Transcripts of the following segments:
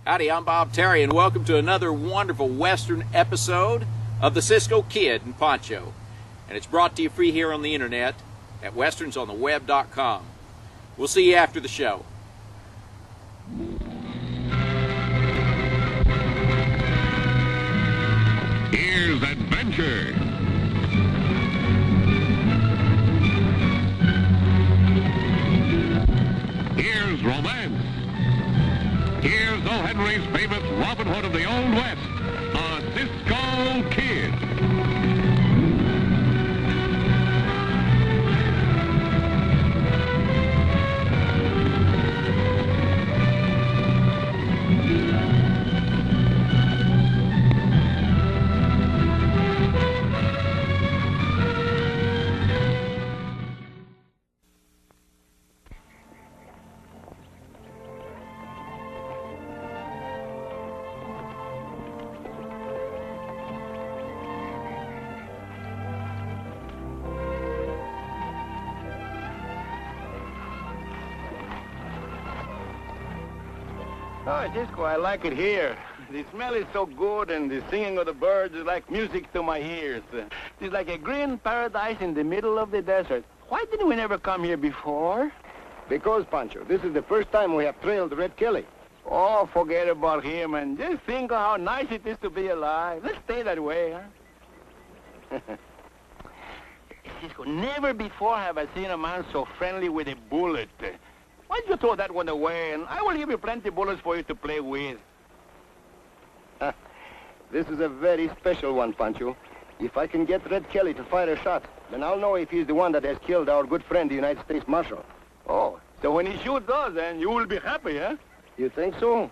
Howdy, I'm Bob Terry, and welcome to another wonderful Western episode of the Cisco Kid and Poncho. And it's brought to you free here on the internet at westernsontheweb.com. We'll see you after the show. Here's adventure. Here's romance. Here's O. Henry's famous Robin Hood of the Old West, a Cisco Kid. Oh, Cisco, I like it here. The smell is so good, and the singing of the birds is like music to my ears. It's like a green paradise in the middle of the desert. Why didn't we never come here before? Because, Pancho, this is the first time we have trailed Red Kelly. Oh, forget about him, and just think of how nice it is to be alive. Let's stay that way, huh? Cisco, never before have I seen a man so friendly with a bullet. Why don't you throw that one away, and I will give you plenty of bullets for you to play with. This is a very special one, Pancho. If I can get Red Kelly to fire a shot, then I'll know if he's the one that has killed our good friend, the United States Marshal. Oh, so when he shoots us, then you will be happy, huh? You think so?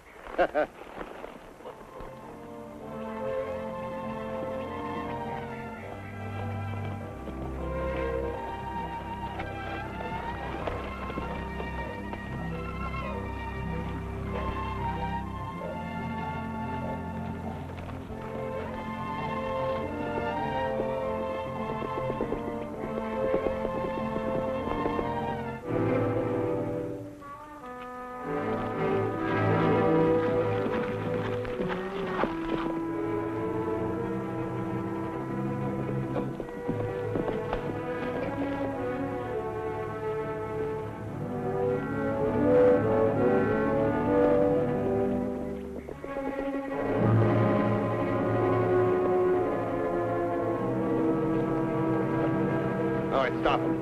All right, stop him.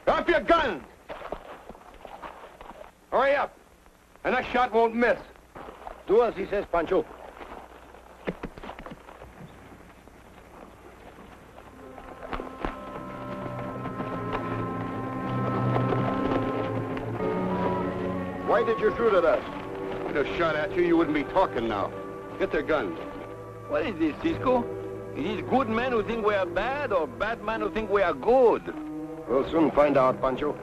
Drop your gun! Hurry up! And that shot won't miss. Do as he says, Pancho. Why did you shoot at us? If I'd have shot at you, you wouldn't be talking now. Get their guns. What is this, Cisco? Is these good men who think we are bad, or bad men who think we are good? We'll soon find out, Pancho.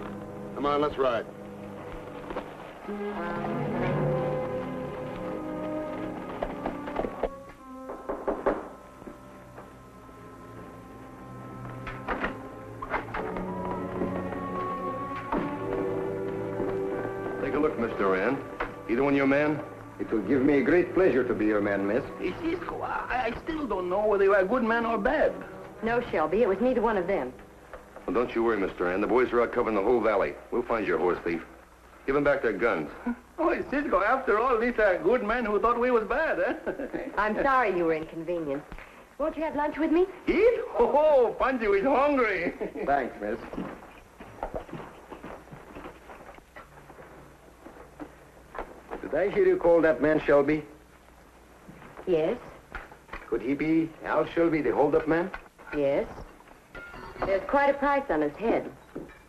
Come on, let's ride. Take a look, Mr. Rand. Either one your man? It will give me a great pleasure to be your man, miss. Hey, Cisco, I still don't know whether you are good men or bad. No, Shelby, it was neither one of them. Well, don't you worry, Mr. Rand. The boys are out covering the whole valley. We'll find your horse thief. Give them back their guns. Oh, Cisco, after all, these are good men who thought we was bad, eh? I'm sorry you were inconvenienced. Won't you have lunch with me? Eat? Oh, Pancho is hungry. Thanks, miss. Did I hear you call that man Shelby? Yes. Could he be Al Shelby, the hold-up man? Yes. There's quite a price on his head,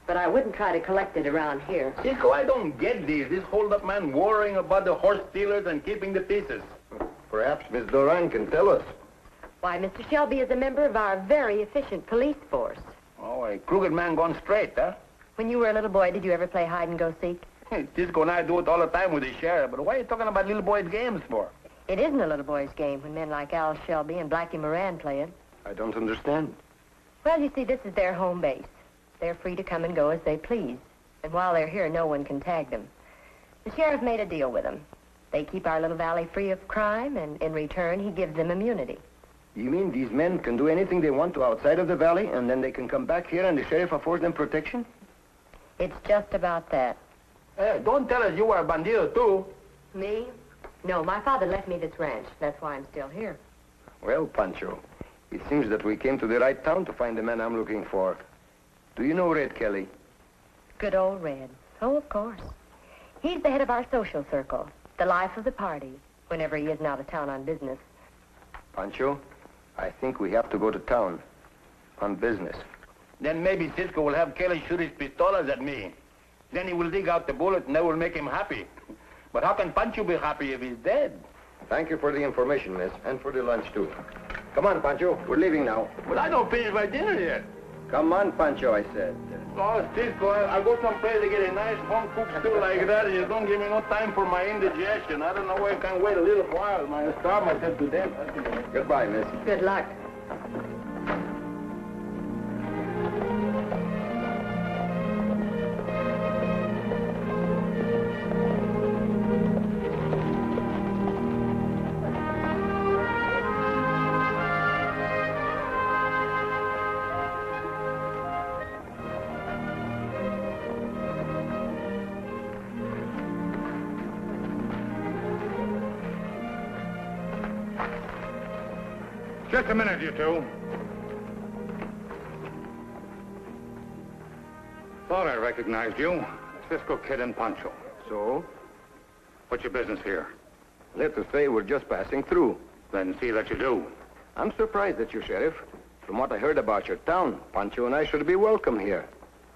but I wouldn't try to collect it around here. Cisco, I don't get this hold-up man worrying about the horse stealers and keeping the pieces. Perhaps Miss Doran can tell us. Why, Mr. Shelby is a member of our very efficient police force. Oh, a crooked man gone straight, huh? When you were a little boy, did you ever play hide-and-go-seek? Cisco and I do it all the time with the sheriff, but why are you talking about little boys' games for? It isn't a little boy's game when men like Al Shelby and Blackie Moran play it. I don't understand. Well, you see, this is their home base. They're free to come and go as they please. And while they're here, no one can tag them. The sheriff made a deal with them. They keep our little valley free of crime, and in return, he gives them immunity. You mean these men can do anything they want to outside of the valley, and then they can come back here and the sheriff affords them protection? It's just about that. Hey, don't tell us you were a bandido, too. Me? No, my father left me this ranch. That's why I'm still here. Well, Pancho, it seems that we came to the right town to find the man I'm looking for. Do you know Red Kelly? Good old Red. Oh, of course. He's the head of our social circle, the life of the party, whenever he isn't out of town on business. Pancho, I think we have to go to town on business. Then maybe Cisco will have Kelly shoot his pistolas at me. Then he will dig out the bullet and that will make him happy. But how can Pancho be happy if he's dead? Thank you for the information, miss, and for the lunch, too. Come on, Pancho. We're leaving now. But I don't finish my dinner yet. Come on, Pancho, I said. Oh, Cisco, I'll go someplace to get a nice home-cooked stew like that, and you don't give me no time for my indigestion. I don't know why I can't wait a little while. My starve myself to death. Goodbye, miss. Good luck. Just a minute, you two. Thought I recognized you. Cisco Kid and Pancho. So, What's your business here? let us say we're just passing through. Then see that you do. I'm surprised at you, Sheriff. From what I heard about your town, Pancho and I should be welcome here.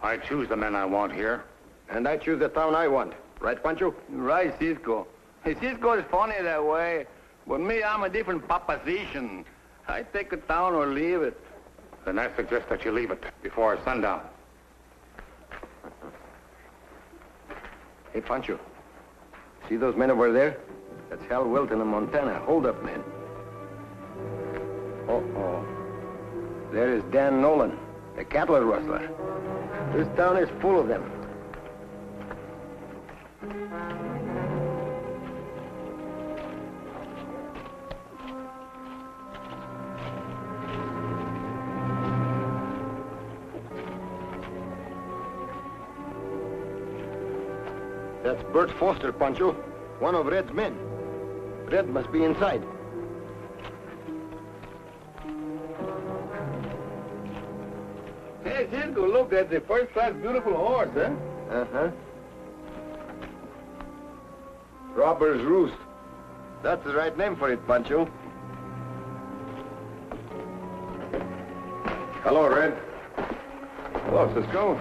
I choose the men I want here. And I choose the town I want. Right, Pancho? Right, Cisco. Hey, Cisco is funny that way. But me, I'm a different proposition. I take a town or leave it. Then I suggest that you leave it before sundown. Hey, Pancho. See those men over there? That's Hal Wilton and Montana, hold-up men. Uh-oh. There is Dan Nolan, the cattle rustler. This town is full of them. That's Bert Foster, Pancho. One of Red's men. Red must be inside. Hey, Cisco, look, that's a first-class beautiful horse, huh? Uh-huh. Robber's Roost. That's the right name for it, Pancho. Hello, Red. Hello, Cisco.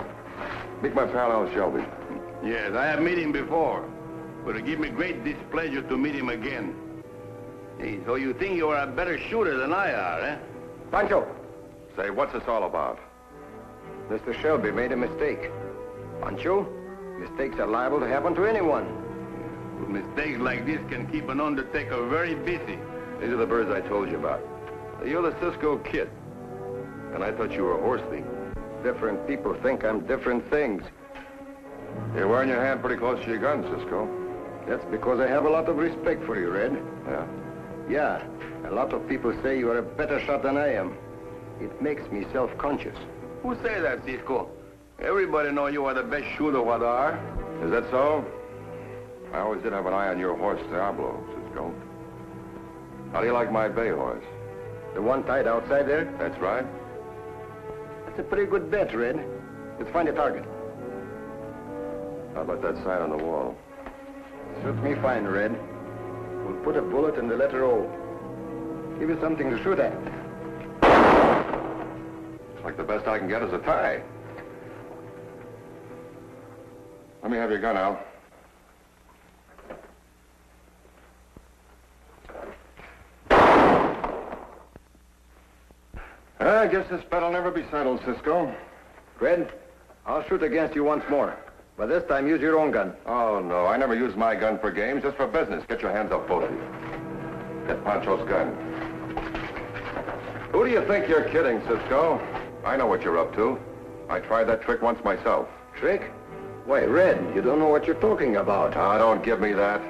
Meet my pal, Al Shelby. Yes, I have met him before. But it give me great displeasure to meet him again. Hey, so you think you are a better shooter than I are, eh? Pancho! Say, what's this all about? Mr. Shelby made a mistake. Pancho, mistakes are liable to happen to anyone. But mistakes like this can keep an undertaker very busy. These are the birds I told you about. You're the Cisco Kid. And I thought you were a horse thief. Different people think I'm different things. You're wearing your hand pretty close to your gun, Cisco. That's because I have a lot of respect for you, Red. Yeah? Yeah, a lot of people say you are a better shot than I am. It makes me self-conscious. Who say that, Cisco? Everybody know you are the best shooter what are. Is that so? I always did have an eye on your horse, Diablo, Cisco. How do you like my bay horse? The one tied outside there? That's right. That's a pretty good bet, Red. Let's find a target. How about that sign on the wall? Suits me fine, Red. We'll put a bullet in the letter O. Give you something to shoot at. Looks like the best I can get is a tie. Let me have your gun, Al. I guess this bet'll never be settled, Cisco. Red, I'll shoot against you once more. But this time, use your own gun. Oh, no. I never use my gun for games, just for business. Get your hands up, both of you. Get Pancho's gun. Who do you think you're kidding, Cisco? I know what you're up to. I tried that trick once myself. Trick? Why, Red, you don't know what you're talking about. Ah, don't give me that.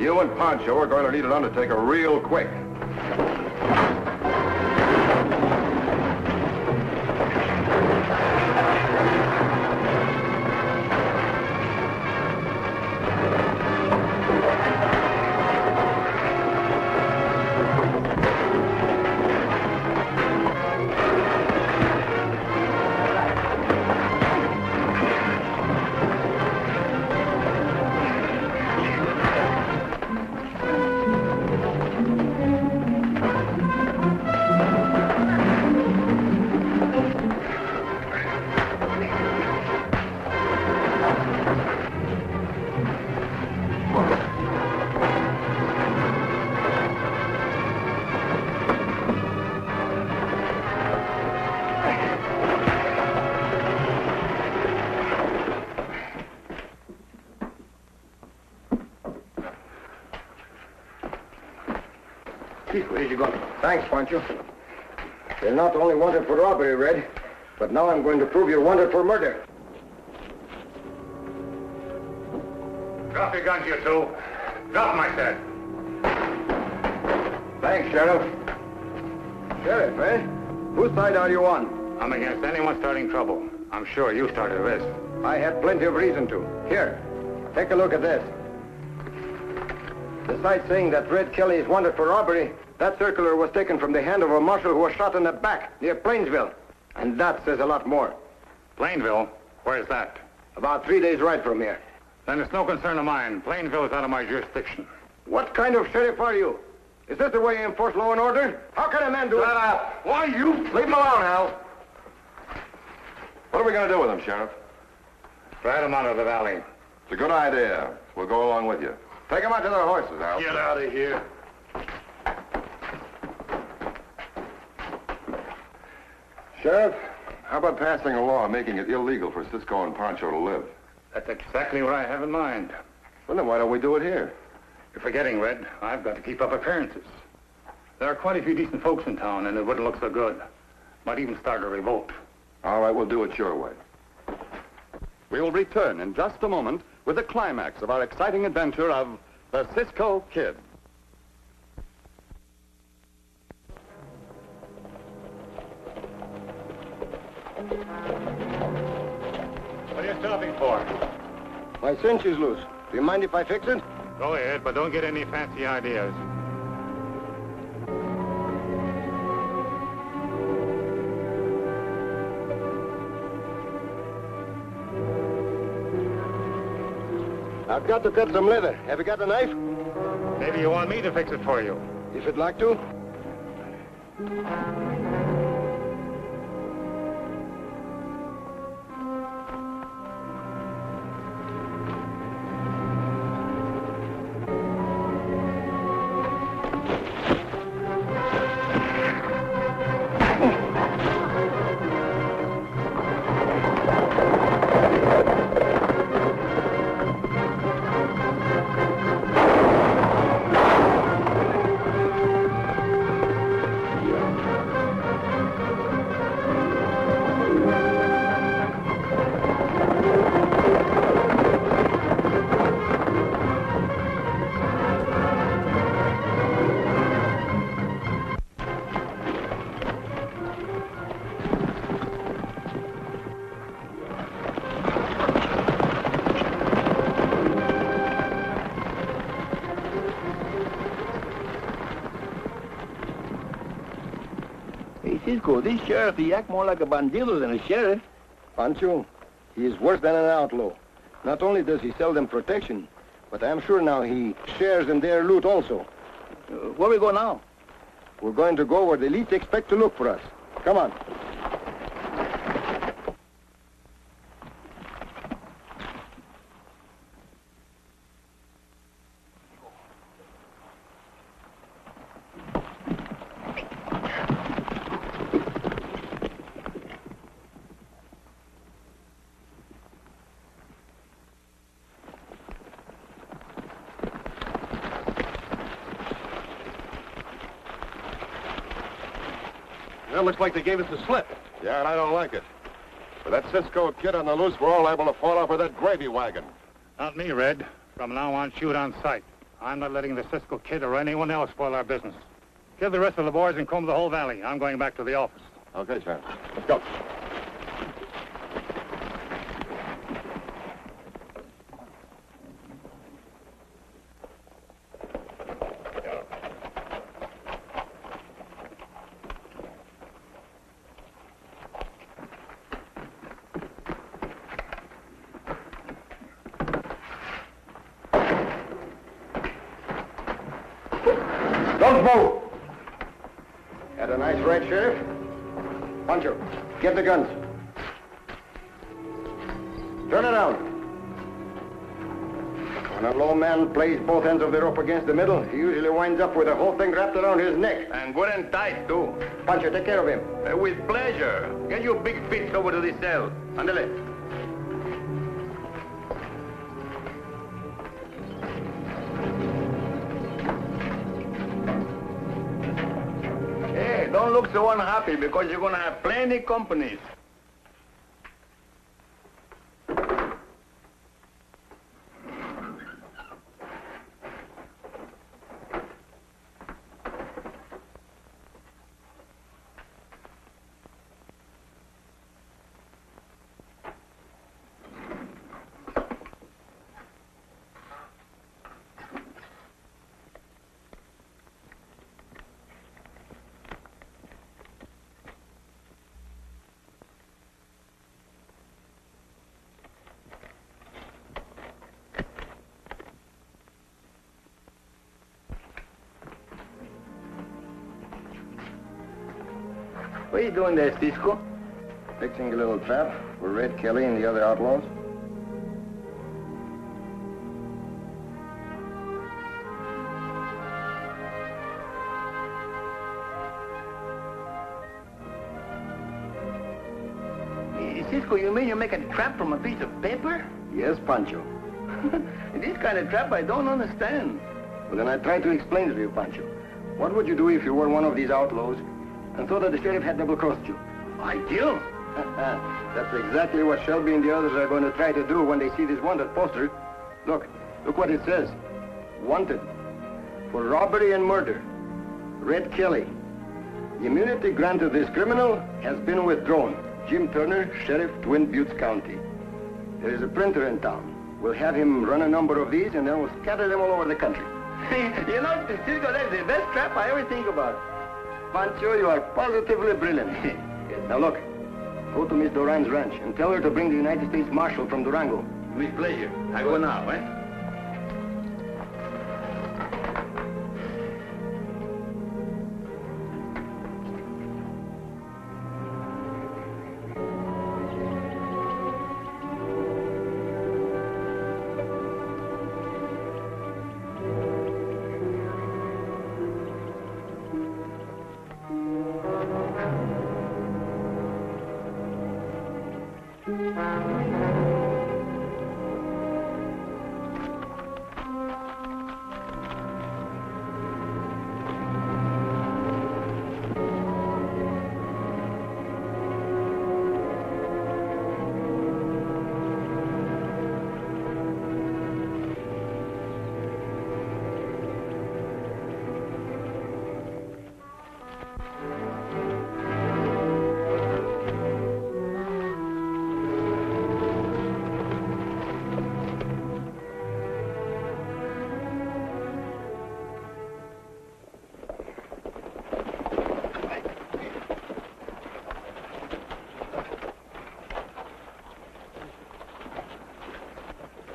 You and Pancho are going to need an undertaker real quick. Cisco, here you go. Thanks, Pancho. You're not only wanted for robbery, Red, but now I'm going to prove you're wanted for murder. Drop your guns, you two. Drop them, I said. Thanks, Sheriff. Sheriff, eh? Whose side are you on? I'm against anyone starting trouble. I'm sure you started this. I had plenty of reason to. Here, take a look at this. Besides saying that Red Kelly is wanted for robbery, that circular was taken from the hand of a marshal who was shot in the back near Plainsville. And that says a lot more. Plainville? Where's that? About 3 days' ride from here. Then it's no concern of mine. Plainville is out of my jurisdiction. What kind of sheriff are you? Is this the way you enforce law and order? How can a man do it? Shut up! Why, you... Leave him alone, Hal. What are we going to do with him, Sheriff? Ride them out of the valley. It's a good idea. We'll go along with you. Take them out to their horses, Al. Get out of here. Sheriff, how about passing a law making it illegal for Cisco and Pancho to live? That's exactly what I have in mind. Well, then why don't we do it here? You're forgetting, Red. I've got to keep up appearances. There are quite a few decent folks in town, and it wouldn't look so good. Might even start a revolt. All right, we'll do it your way. We will return in just a moment with the climax of our exciting adventure of the Cisco Kid. What are you stopping for? My cinch is loose. Do you mind if I fix it? Go ahead, but don't get any fancy ideas. I've got to cut some leather. Have you got a knife? Maybe you want me to fix it for you. If you'd like to. Cisco, this sheriff, he act more like a bandido than a sheriff. Pancho, he is worse than an outlaw. Not only does he sell them protection, but I'm sure now he shares in their loot also. Where we go now? We're going to go where they least expect to look for us. Come on. Well, looks like they gave us the slip. Yeah, and I don't like it. With that Cisco kid on the loose, we're all liable to fall off of that gravy wagon. Not me, Red. From now on, shoot on sight. I'm not letting the Cisco kid or anyone else spoil our business. Give the rest of the boys and comb the whole valley. I'm going back to the office. Okay, Sheriff. Let's go. Don't move! Had a nice ride, Sheriff? Pancho, get the guns. Turn it around. When a low man plays both ends of the rope against the middle, he usually winds up with the whole thing wrapped around his neck. And good and tight, too. Pancho, take care of him. With pleasure. Get your big fists over to the cell. Andale. Hey, don't look so unhappy because you're going to have plenty companies. What are you doing there, Cisco? Fixing a little trap for Red Kelly and the other outlaws. Cisco, you mean you make a trap from a piece of paper? Yes, Pancho. This kind of trap I don't understand. Well, then I try to explain to you, Pancho. What would you do if you were one of these outlaws and thought that the sheriff had double-crossed you? I do? That's exactly what Shelby and the others are going to try to do when they see this wanted poster. Look what it says. Wanted for robbery and murder. Red Kelly. The immunity granted this criminal has been withdrawn. Jim Turner, Sheriff, Twin Buttes County. There is a printer in town. We'll have him run a number of these and then we'll scatter them all over the country. You know, Cisco, that's the best trap I ever think about. Pancho, you are positively brilliant. Now look, go to Miss Duran's ranch and tell her to bring the United States Marshal from Durango. With pleasure. I go now, eh?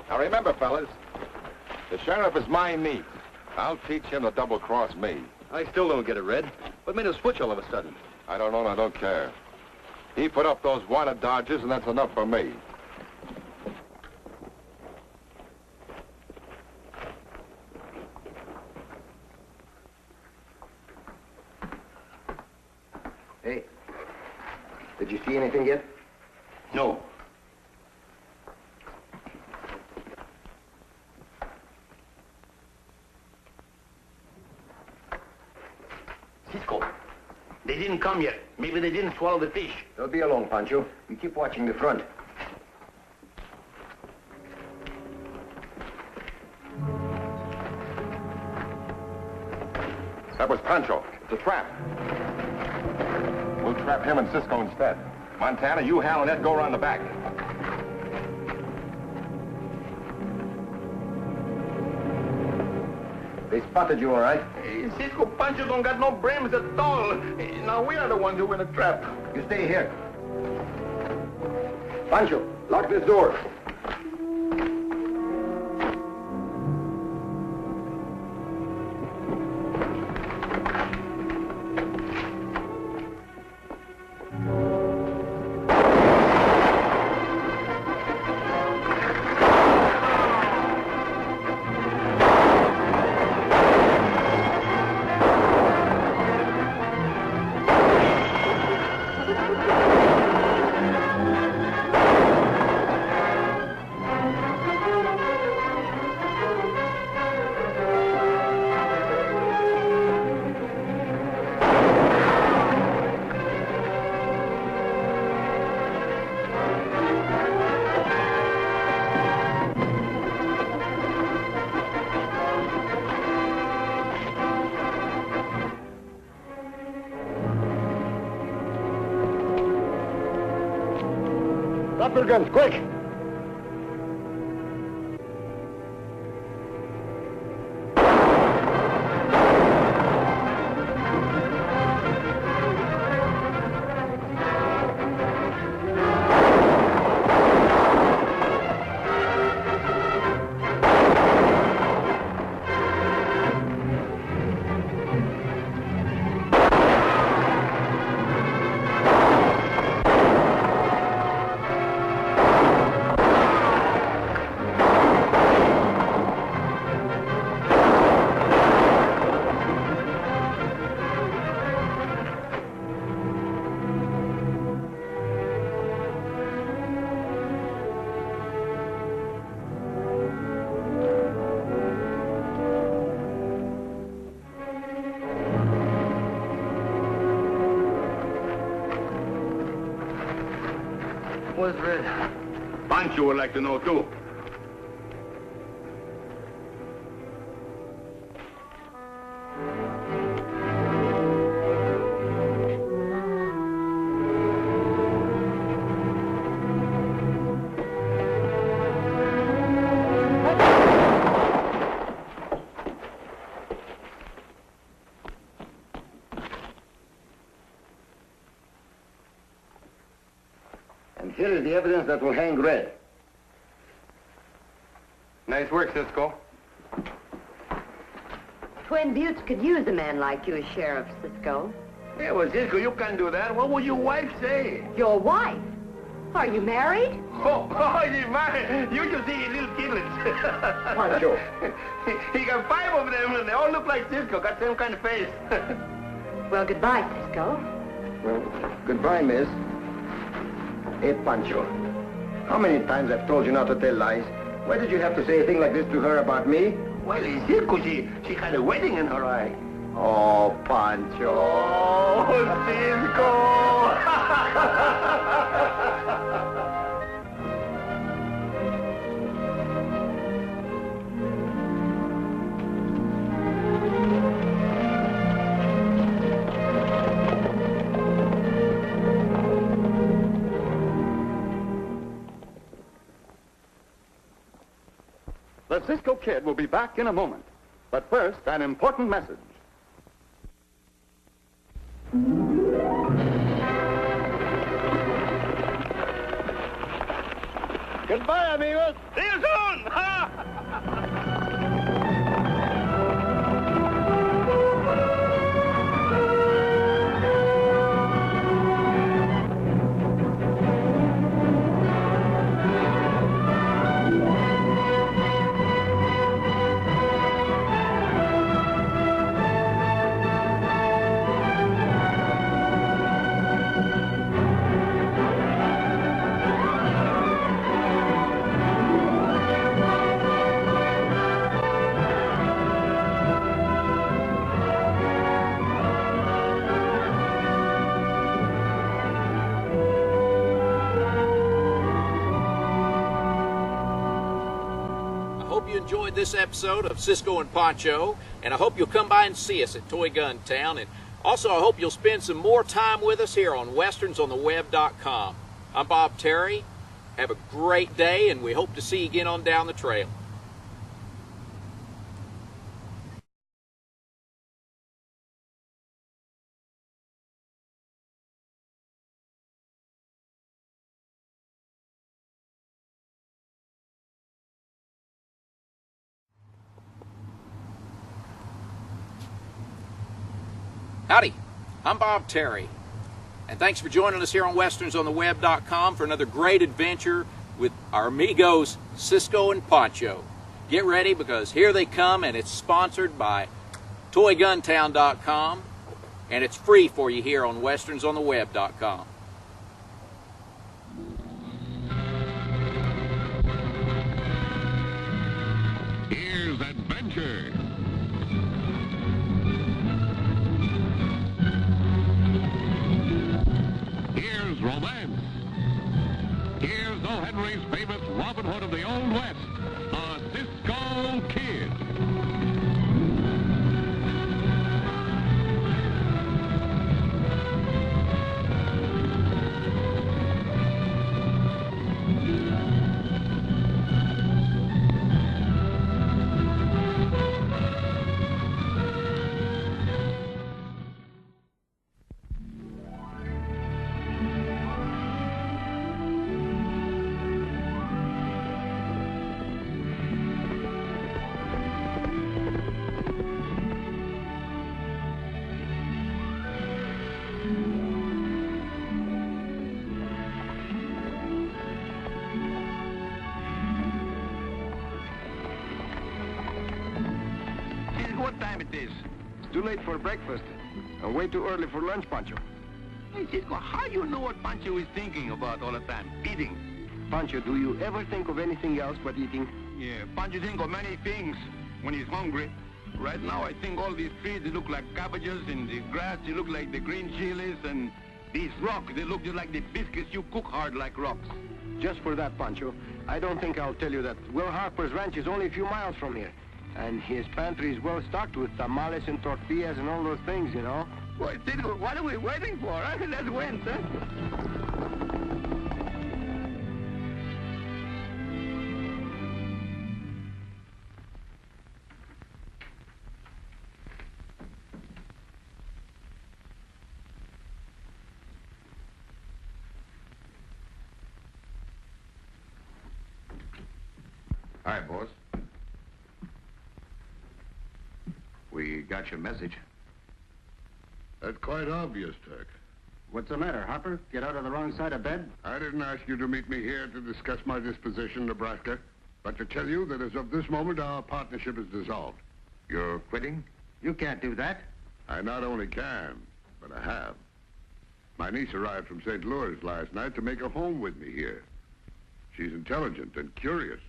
Now remember, fellas, the sheriff is my meat. I'll teach him to double-cross me. I still don't get it, Red. What made him switch all of a sudden? I don't know and I don't care. He put up those wanted dodges and that's enough for me. Hey, did you see anything yet? No. Cisco, the They didn't come yet. Maybe they didn't swallow the fish. They'll be along, Pancho. You keep watching the front. That was Pancho. It's a trap. We'll trap him and Cisco instead. Montana, you, Hal, and Ed go around the back. They spotted you, all right? Hey, Cisco Pancho don't got no brains at all. Now we are the ones who in a trap. You stay here. Pancho, lock this door. Drop your guns, quick! What's Red? Pancho would like to know, too. And here is the evidence that will hang Red. Nice work, Cisco. Twin Buttes could use a man like you as sheriff, Cisco. Yeah, well, Cisco, you can't do that. What would your wife say? Your wife? Are you married? Oh, she's married. You should see his little kidlets. Pancho. He got 5 of them, and they all look like Cisco. Got the same kind of face. Well, goodbye, Cisco. Well, goodbye, miss. Hey, Pancho. How many times I've told you not to tell lies? Why did you have to say a thing like this to her about me? Well, Cisco, she had a wedding in her eye. Oh, Pancho. Oh, Cisco! The Cisco Kid will be back in a moment. But first, an important message. Goodbye, amigos. See you soon! hope you enjoyed this episode of Cisco and Pancho, and I hope you'll come by and see us at Toy Gun Town. And also, I hope you'll spend some more time with us here on westernsontheweb.com. I'm Bob Terry. Have a great day, and we hope to see you again on down the trail. Howdy, I'm Bob Terry, and thanks for joining us here on westernsontheweb.com for another great adventure with our amigos Cisco and Pancho. Get ready, because here they come, and it's sponsored by ToyGunTown.com, and it's free for you here on westernsontheweb.com. Here's adventure. Here's romance. Here's O. Henry's famous Robin Hood of the Old West, the Cisco Kid. What time it is? It's too late for breakfast and way too early for lunch, Pancho. Hey, Cisco, how you know what Pancho is thinking about all the time? Eating. Pancho, do you ever think of anything else but eating? Yeah, Pancho think of many things when he's hungry. Right now, I think all these trees, they look like cabbages, and the grass, they look like the green chilies, and these rocks, they look just like the biscuits you cook hard like rocks. Just for that, Pancho, I don't think I'll tell you that Will Harper's ranch is only a few miles from here. And his pantry is well stocked with tamales and tortillas and all those things, you know. Boy, Cisco, what are we waiting for? Huh? Let's win, huh? Hi, boss. We got your message. That's quite obvious, Turk. What's the matter, Hopper? Get out of the wrong side of bed? I didn't ask you to meet me here to discuss my disposition, Nebraska, but to tell you that as of this moment, our partnership is dissolved. You're quitting? You can't do that. I not only can, but I have. My niece arrived from St. Louis last night to make a home with me here. She's intelligent and curious.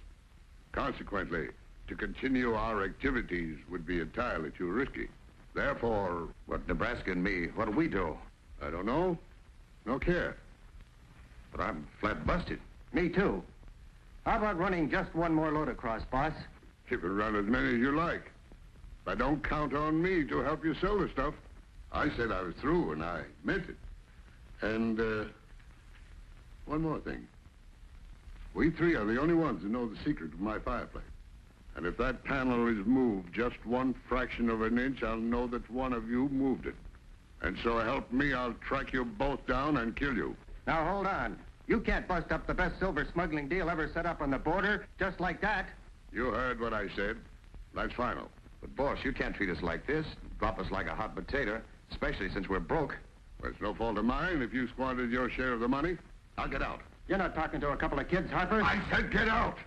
Consequently, to continue our activities would be entirely too risky. Therefore... What, Nebraska and me, what'll we do? I don't know. No care. But I'm flat busted. Me too. How about running just one more load across, boss? You can run as many as you like. But don't count on me to help you sell the stuff. I said I was through, and I meant it. And, one more thing. We three are the only ones who know the secret of my fireplace. And if that panel is moved just one fraction of an inch, I'll know that one of you moved it. And so help me, I'll track you both down and kill you. Now, hold on. You can't bust up the best silver smuggling deal ever set up on the border just like that. You heard what I said. That's final. But, boss, you can't treat us like this, drop us like a hot potato, especially since we're broke. Well, it's no fault of mine if you squandered your share of the money. I'll get out. You're not talking to a couple of kids, Harper. I said get out!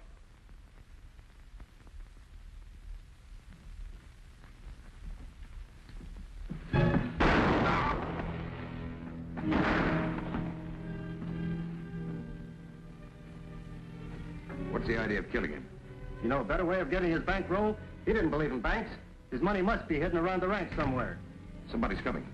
What's the idea of killing him? You know a better way of getting his bankroll? He didn't believe in banks. His money must be hidden around the ranch somewhere. Somebody's coming.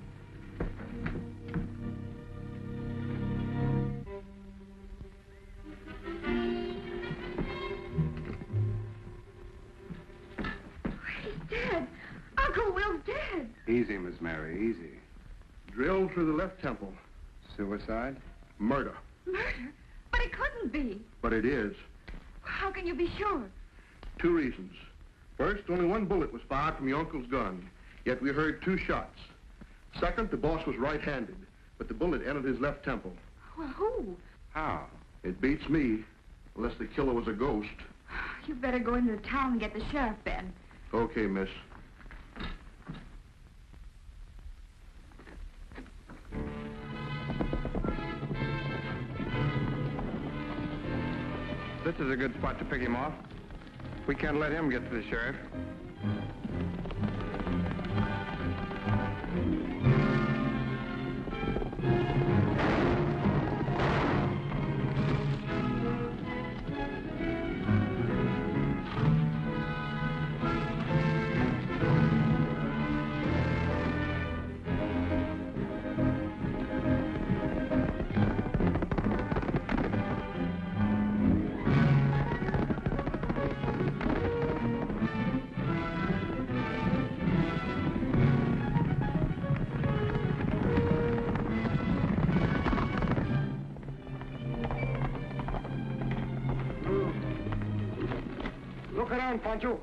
Easy, Miss Mary, easy. Drilled through the left temple. Suicide? Murder. Murder? But it couldn't be. But it is. How can you be sure? 2 reasons. First, only 1 bullet was fired from your uncle's gun, yet we heard 2 shots. Second, the boss was right-handed, but the bullet entered his left temple. Well, who? How? It beats me, unless the killer was a ghost. You better go into the town and get the sheriff, Ben. Okay, miss. This is a good spot to pick him off. We can't let him get to the sheriff. Look around, Pancho.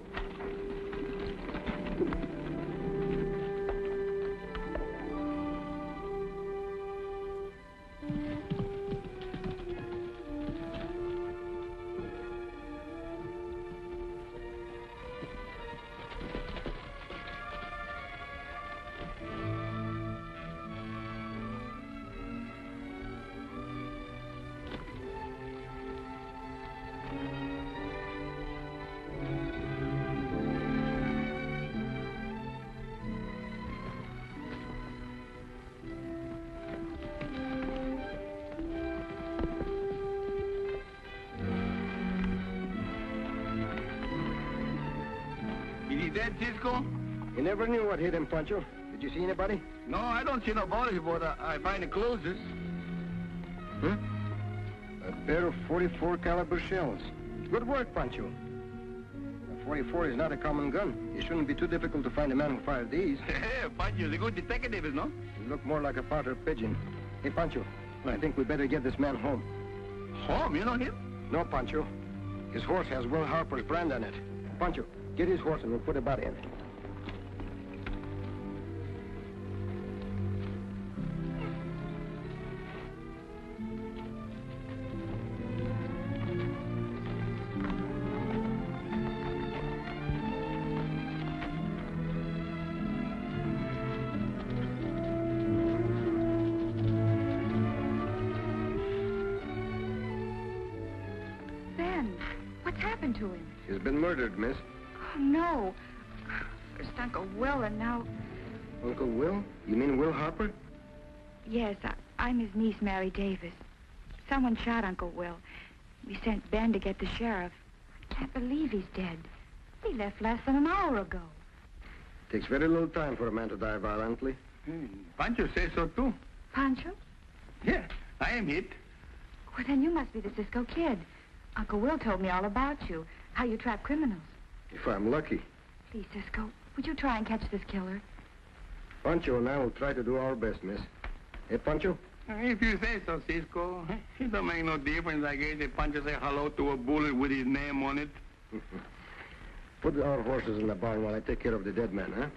Is he dead, Cisco? You never knew what hit him, Pancho. Did you see anybody? No, I don't see no body, but I find the clothes. Huh? A pair of 44 caliber shells. Good work, Pancho. A 44 is not a common gun. It shouldn't be too difficult to find a man who fired these. Pancho's a good detective, no? You look more like a powder pigeon. Hey, Pancho, I think we better get this man home. Home? You know him? No, Pancho. His horse has Will Harper's brand on it. Pancho, get his horse and we'll put a body in it. Ben, what's happened to him? He's been murdered, miss. Oh, no. First Uncle Will and now... Uncle Will? You mean Will Harper? Yes, I'm his niece, Mary Davis. Someone shot Uncle Will. We sent Ben to get the sheriff. I can't believe he's dead. He left less than an hour ago. Takes very little time for a man to die violently. Pancho says so, too. Pancho? Yeah, I am hit. Well, then you must be the Cisco Kid. Uncle Will told me all about you, how you trap criminals. If I'm lucky. Please, Cisco, would you try and catch this killer? Pancho and I will try to do our best, miss. Hey, Pancho? If you say so, Cisco. It don't make no difference, I guess, if Pancho say hello to a bullet with his name on it. Put our horses in the barn while I take care of the dead man, huh?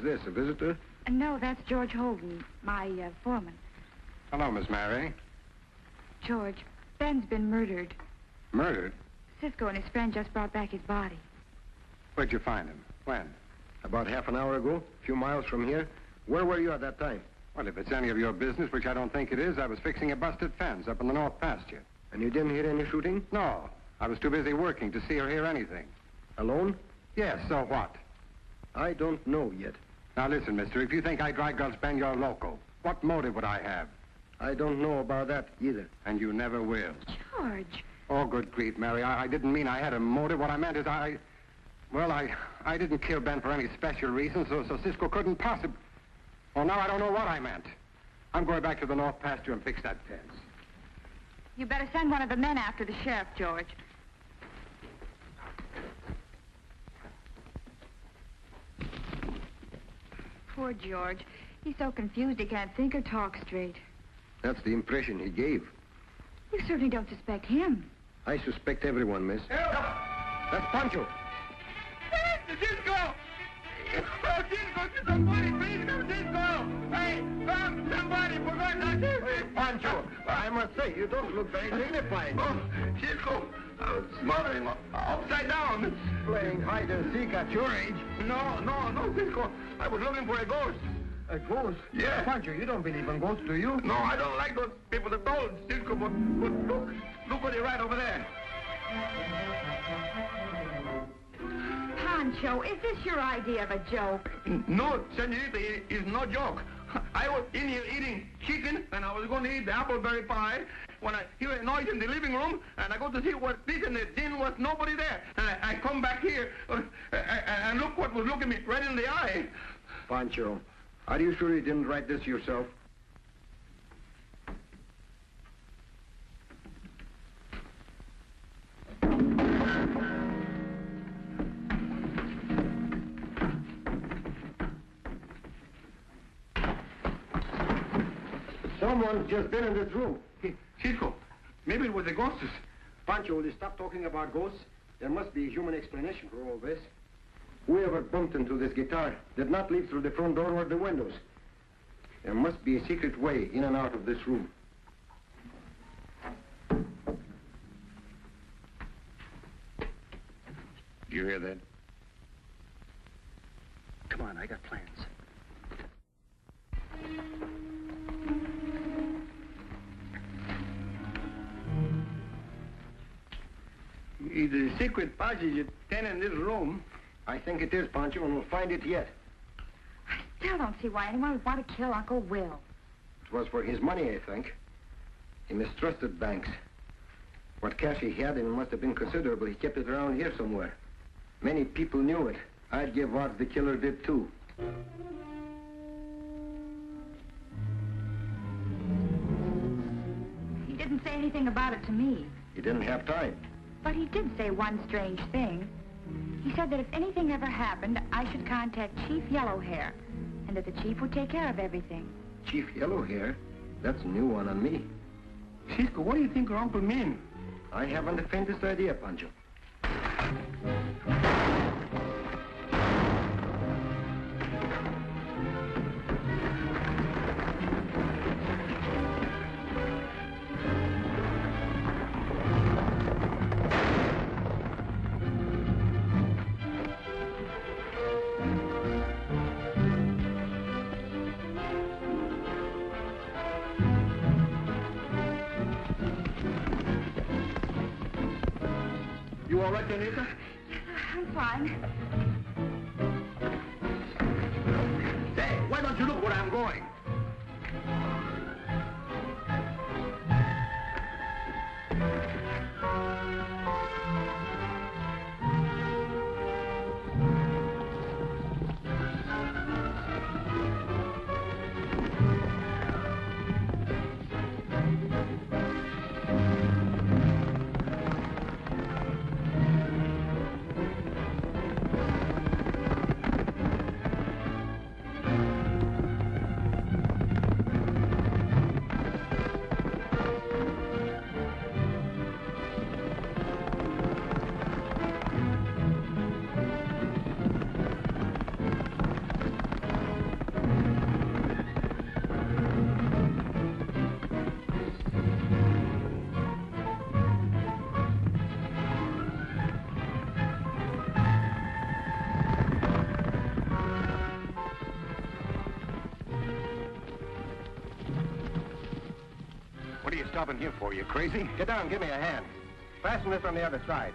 this, a visitor? No, that's George Holden, my foreman. Hello, Miss Mary. George, Ben's been murdered. Murdered? Cisco and his friend just brought back his body. Where'd you find him? When? About half an hour ago, a few miles from here. Where were you at that time? Well, if it's any of your business, which I don't think it is, I was fixing a busted fence up in the north pasture. And you didn't hear any shooting? No. I was too busy working to see or hear anything. Alone? Yes, so what? I don't know yet. Now listen, mister, if you think I dry gulch Ben, you're loco. What motive would I have? I don't know about that either. And you never will. George. Oh, good grief, Mary. I didn't mean I had a motive. What I meant is I didn't kill Ben for any special reason, so Cisco couldn't possibly... Well, now I don't know what I meant. I'm going back to the north pasture and fix that fence. You better send one of the men after the sheriff, George. Poor George. He's so confused he can't think or talk straight. That's the impression he gave. You certainly don't suspect him. I suspect everyone, miss. That's Pancho. Cisco! Oh, Cisco, somebody, please come, Cisco! Hey, somebody, for God's sake! Pancho, I must say, you don't look very dignified. Oh, Cisco, I was smothering upside down. Playing hide and seek at your age. No, Cisco. I was looking for a ghost. A ghost? Yeah. Pancho, you don't believe in ghosts, do you? No, I don't like those people that told Cisco, but look what they write over there. Pancho, is this your idea of a joke? No, senorita, it's no joke. I was in here eating chicken, and I was going to eat the appleberry pie when I hear a noise in the living room, and I go to see what this, and then was nobody there. And I come back here, and look what was looking me right in the eye. Pancho, are you sure you didn't write this yourself? Someone's just been in this room. Cisco, maybe it was the ghosts. Pancho, will you stop talking about ghosts? There must be a human explanation for all this. Whoever bumped into this guitar did not leave through the front door or the windows. There must be a secret way in and out of this room. Do you hear that? Come on, I got plans. It's a secret passage at 10 in this room. I think it is, Pancho, and we'll find it yet. I still don't see why anyone would want to kill Uncle Will. It was for his money, I think. He mistrusted banks. What cash he had, and it must have been considerable, he kept it around here somewhere. Many people knew it. I'd give odds the killer did, too. He didn't say anything about it to me. He didn't have time. But he did say one strange thing. He said that if anything ever happened, I should contact Chief Yellowhair, and that the chief would take care of everything. Chief Yellowhair? That's a new one on me. Cisco, what do you think your uncle mean? I haven't the faintest idea, Pancho. You all right, Anita? I'm fine. Say, why don't you look where I'm going? stopping here for, you crazy? Get down, give me a hand. Fasten this on the other side.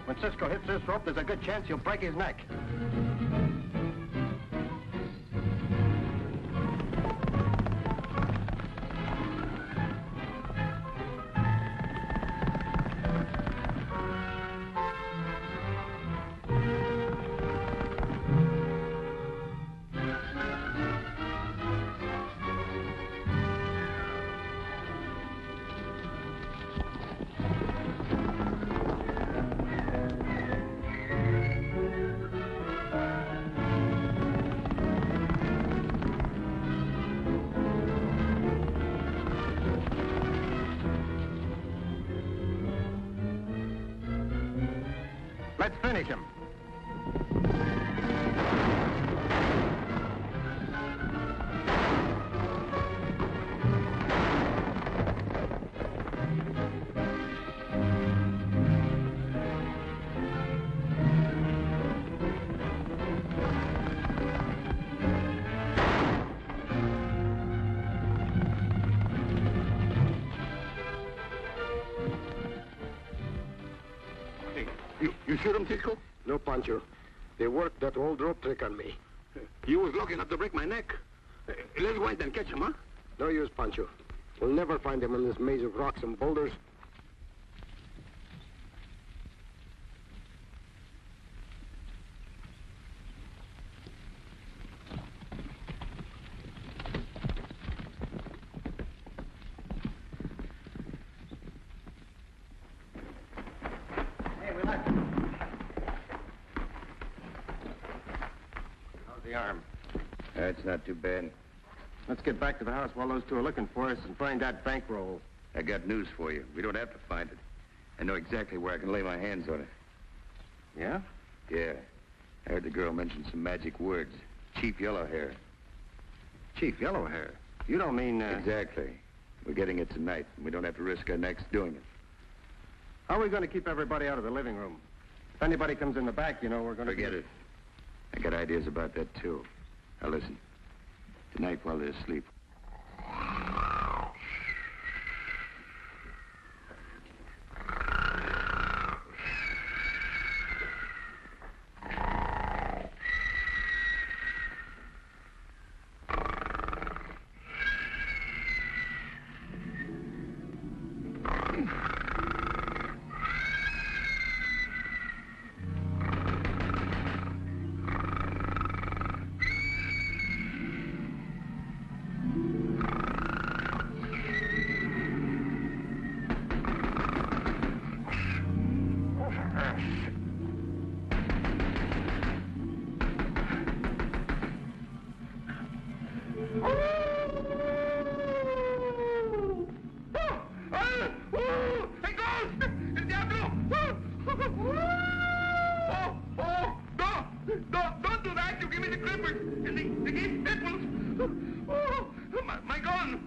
When Cisco hits this rope, there's a good chance you'll break his neck. Let's finish him. You shoot him, Cisco? No, Pancho. They worked that old rope trick on me. You was lucky enough to break my neck. Let's go ahead and catch him, huh? No use, Pancho. We'll never find him in this maze of rocks and boulders. Arm. That's not too bad. Let's get back to the house while those two are looking for us and find that bankroll. I got news for you. We don't have to find it. I know exactly where I can lay my hands on it. Yeah? Yeah. I heard the girl mention some magic words. Chief Yellowhair. Chief Yellowhair? You don't mean, Exactly. We're getting it tonight, and we don't have to risk our necks doing it. How are we going to keep everybody out of the living room? If anybody comes in the back, you know, we're going to... Forget it. I got ideas about that, too. Now, listen. Tonight, while they're asleep... Don't do that! You give me the clippers and the game pickles. Oh, my gun!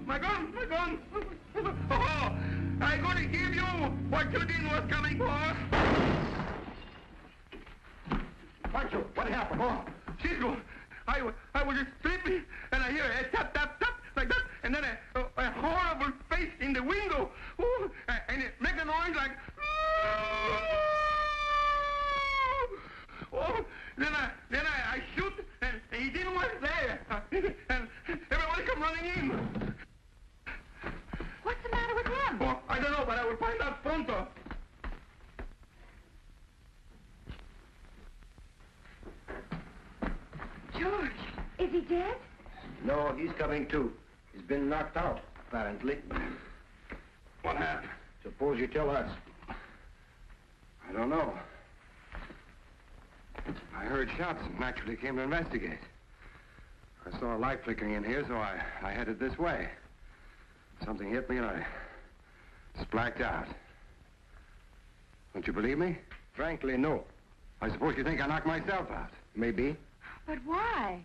Oh, I'm gonna give you what you didn't was coming for. Pancho, what happened? Oh, Cisco, I was just sleeping and I hear a tap, tap, tap like that, and then a horrible face in the window. Oh, and it make a noise like. Oh, then I shoot, and he didn't was there. And everybody come running in. What's the matter with him? Oh, I don't know, but I will find out pronto. George, is he dead? No, he's coming too. He's been knocked out, apparently. What happened? Suppose you tell us. I don't know. I heard shots and naturally came to investigate. I saw a light flickering in here, so I headed this way. Something hit me and I splacked out. Don't you believe me? Frankly, no. I suppose you think I knocked myself out. Maybe. But why?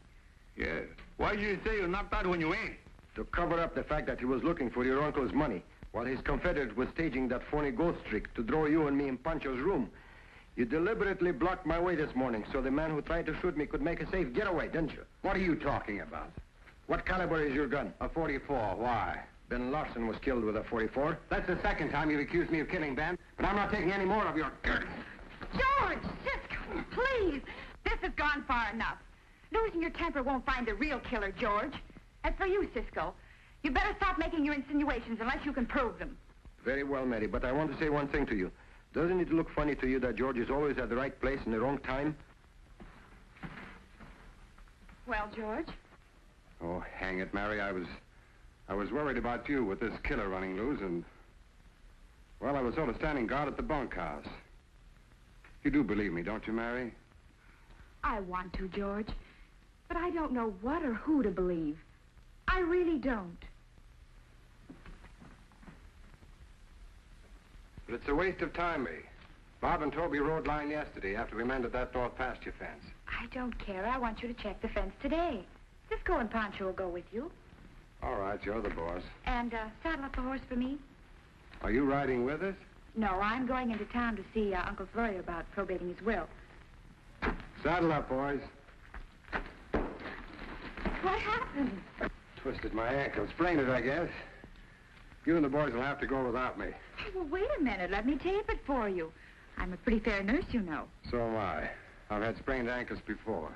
Yeah. Why did you say you knocked out when you ain't? To cover up the fact that he was looking for your uncle's money, while his confederate was staging that phony ghost trick to draw you and me in Pancho's room. You deliberately blocked my way this morning so the man who tried to shoot me could make a safe getaway, didn't you? What are you talking about? What caliber is your gun? A .44. Why? Ben Larson was killed with a .44. That's the second time you've accused me of killing Ben, but I'm not taking any more of your dirt. George! Cisco, please! This has gone far enough. Losing your temper won't find the real killer, George. As for you, Cisco, you better stop making your insinuations unless you can prove them. Very well, Mary, but I want to say one thing to you. Doesn't it look funny to you that George is always at the right place in the wrong time? Well, George? Oh, hang it, Mary. I was worried about you with this killer running loose, and, well, I was sort of standing guard at the bunkhouse. You do believe me, don't you, Mary? I want to, George, but I don't know what or who to believe. I really don't. But it's a waste of time, May. Bob and Toby rode line yesterday after we mended that north pasture fence. I don't care. I want you to check the fence today. Cisco and Pancho will go with you. All right, you're the boss. And saddle up the horse for me. Are you riding with us? No, I'm going into town to see Uncle Flurry about probating his will. Saddle up, boys. What happened? Twisted my ankle. Sprained it, I guess. You and the boys will have to go without me. Well, wait a minute. Let me tape it for you. I'm a pretty fair nurse, you know. So am I. I've had sprained ankles before.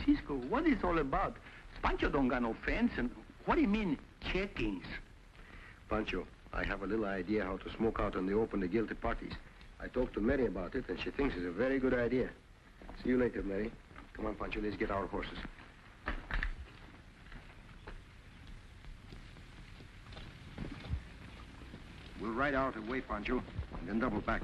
Cisco, what is all about? Pancho don't got no fence, and what do you mean, checkings? Pancho, I have a little idea how to smoke out in the open the guilty parties. I talked to Mary about it, and she thinks it's a very good idea. See you later, Mary. Come on, Pancho, let's get our horses. We'll ride out and wait, Pancho, and then double back.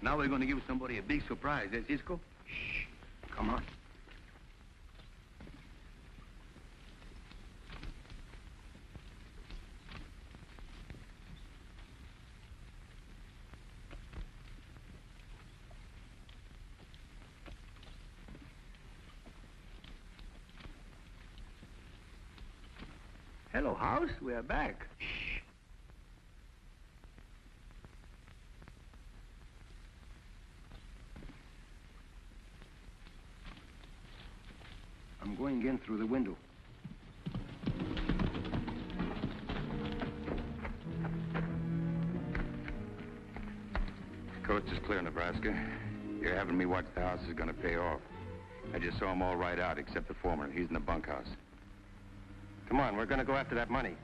Now we're going to give somebody a big surprise, eh, Cisco? Shh. Come on. Hello, house. We are back. Shh. I'm going in through the window. Coast is clear, Nebraska. You're having me watch the house is going to pay off. I just saw them all right out, except the foreman. He's in the bunkhouse. Come on, we're going to go after that money.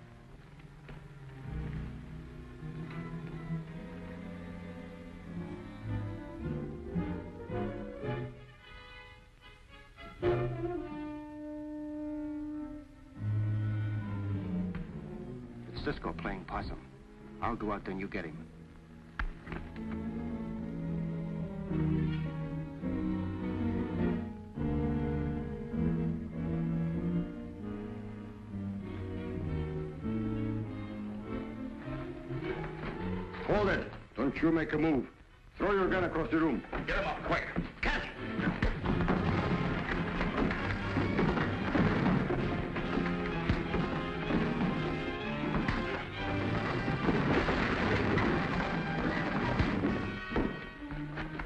It's Cisco playing possum. I'll go out there and you get him. Hold it. Don't you make a move. Throw your gun across the room. Get him up, quick. Catch!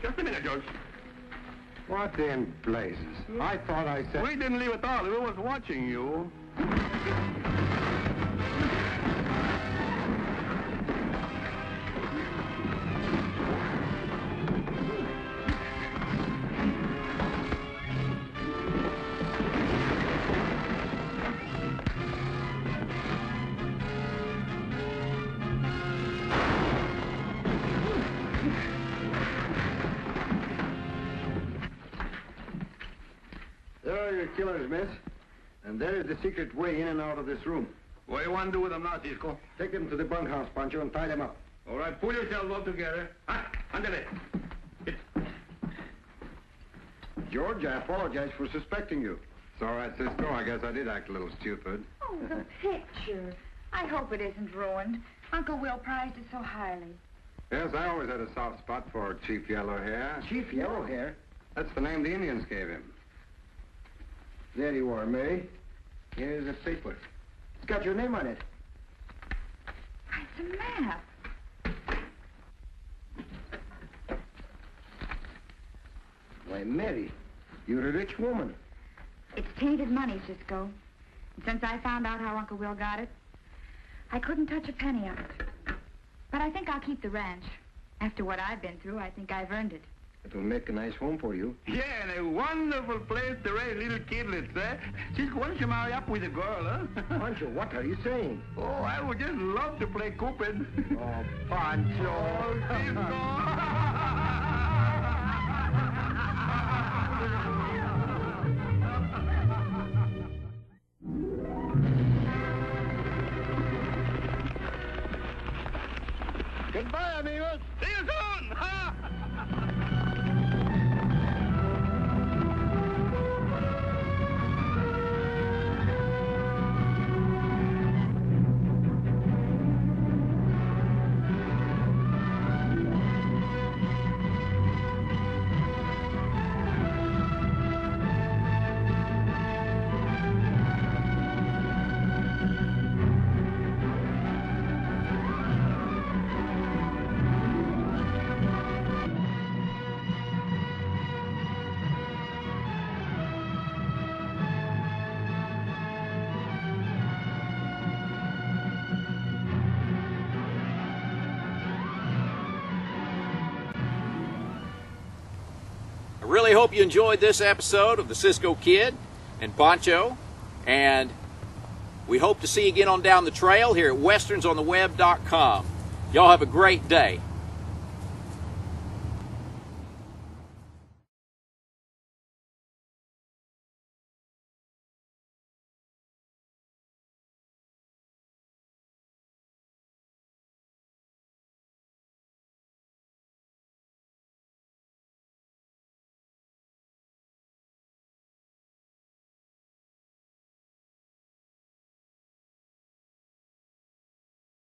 Just a minute, George. What in blazes? I thought I said... We didn't leave at all. We was watching you. There are your killers, miss. And there is the secret way in and out of this room. What do you want to do with them now, Cisco? Take them to the bunkhouse, Pancho, and tie them up. All right, pull yourselves up together. Andale. George, I apologize for suspecting you. It's all right, Cisco. I guess I did act a little stupid. Oh, the picture. I hope it isn't ruined. Uncle Will prized it so highly. Yes, I always had a soft spot for Chief Yellowhair. Chief Yellowhair? That's the name the Indians gave him. There you are, Mary. Here's a paper. It's got your name on it. It's a map. Why, Mary, you're a rich woman. It's tainted money, Cisco. And since I found out how Uncle Will got it, I couldn't touch a penny of it. But I think I'll keep the ranch. After what I've been through, I think I've earned it. It'll make a nice home for you. Yeah, and a wonderful place to raise little kidlets, eh? Cisco, why don't you marry up with a girl, huh? Pancho, what are you saying? Oh, I would just love to play Cupid. Oh, Pancho. Oh, Cisco. Goodbye, amigos. See you soon. I really hope you enjoyed this episode of the Cisco Kid and Pancho, and we hope to see you again on down the trail here at westernsontheweb.com. Y'all have a great day.